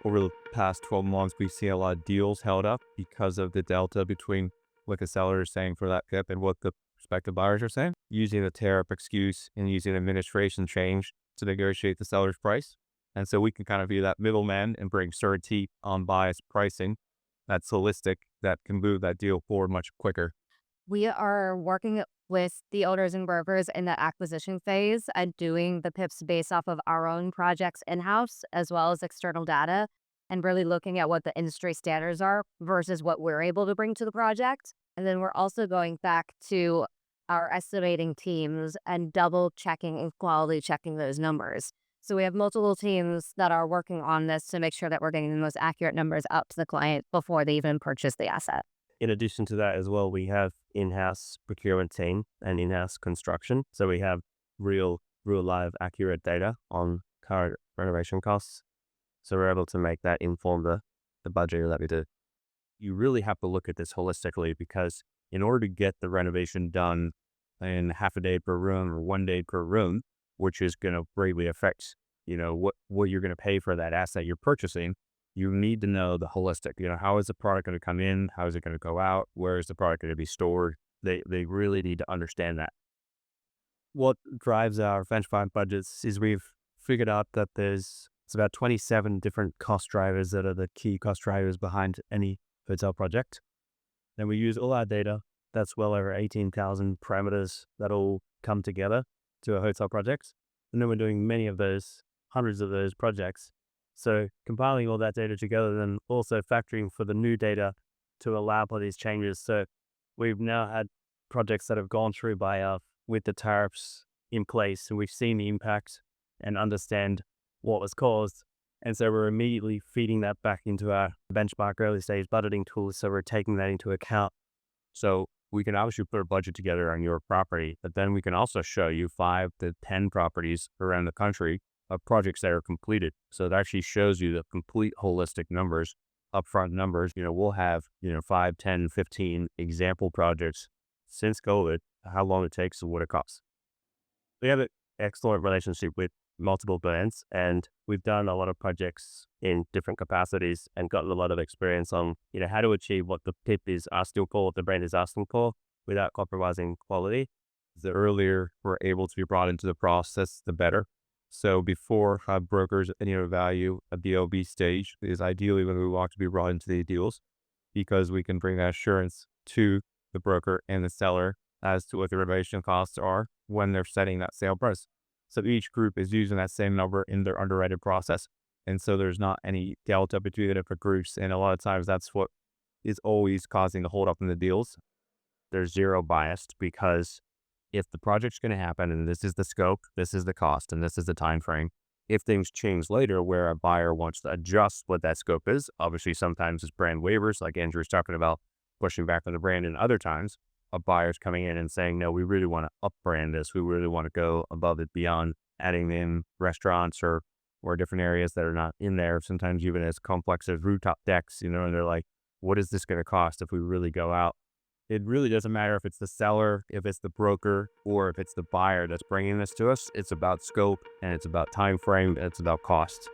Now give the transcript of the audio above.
over the past 12 months, we see a lot of deals held up because of the delta between what the seller is saying for that PIP and what the prospective buyers are saying, using the tariff excuse and using administration change to negotiate the seller's price. And so we can kind of be that middleman and bring certainty on biased pricing that's holistic, that can move that deal forward much quicker. We are working with the owners and brokers in the acquisition phase and doing the PIPs based off of our own projects in-house as well as external data, and really looking at what the industry standards are versus what we're able to bring to the project. And then we're also going back to our estimating teams and double checking and quality checking those numbers. So we have multiple teams that are working on this to make sure that we're getting the most accurate numbers out to the client before they even purchase the asset. In addition to that as well, we have in-house procurement team and in-house construction. So we have real live accurate data on current renovation costs. So we're able to make that inform the budget that we do. You really have to look at this holistically, because in order to get the renovation done in half a day per room or 1 day per room, which is going to greatly affect, what you're going to pay for that asset you're purchasing, you need to know the holistic, how is the product going to come in? How is it going to go out? Where is the product going to be stored? They really need to understand that. What drives our benchmark budgets is we've figured out that it's about 27 different cost drivers that are the key cost drivers behind any hotel project. Then we use all our data. That's well over 18,000 parameters that all come together to a hotel project. And then we're doing many of those, hundreds of those projects. So compiling all that data together, then also factoring for the new data to allow for these changes. So we've now had projects that have gone through buyout with the tariffs in place, and we've seen the impact and understand what was caused. And so we're immediately feeding that back into our benchmark early stage budgeting tools. So we're taking that into account. So we can obviously put a budget together on your property, but then we can also show you 5 to 10 properties around the country of projects that are completed. So it actually shows you the complete holistic numbers, upfront numbers. We'll have, 5, 10, 15 example projects since COVID, how long it takes and what it costs. We have an excellent relationship with multiple brands, and we've done a lot of projects in different capacities and gotten a lot of experience on, how to achieve what the PIP is asking for, what the brand is asking for without compromising quality. The earlier we're able to be brought into the process, the better. So before brokers value a DLB stage is ideally when we want to be brought into the deals, because we can bring that assurance to the broker and the seller as to what the renovation costs are when they're setting that sale price. So each group is using that same number in their underwriting process. And so there's not any delta between the different groups. And a lot of times that's what is always causing the hold up in the deals. There's zero bias, because if the project's going to happen and this is the scope, this is the cost, and this is the time frame, if things change later where a buyer wants to adjust what that scope is, obviously sometimes it's brand waivers, like Andrew's talking about, pushing back on the brand, and other times a buyer's coming in and saying, no, we really want to up brand this. We really want to go above it beyond adding in restaurants or different areas that are not in there. Sometimes even as complex as rooftop decks, and they're like, what is this going to cost if we really go out? It really doesn't matter if it's the seller, if it's the broker, or if it's the buyer that's bringing this to us. It's about scope, and it's about time frame, and it's about cost.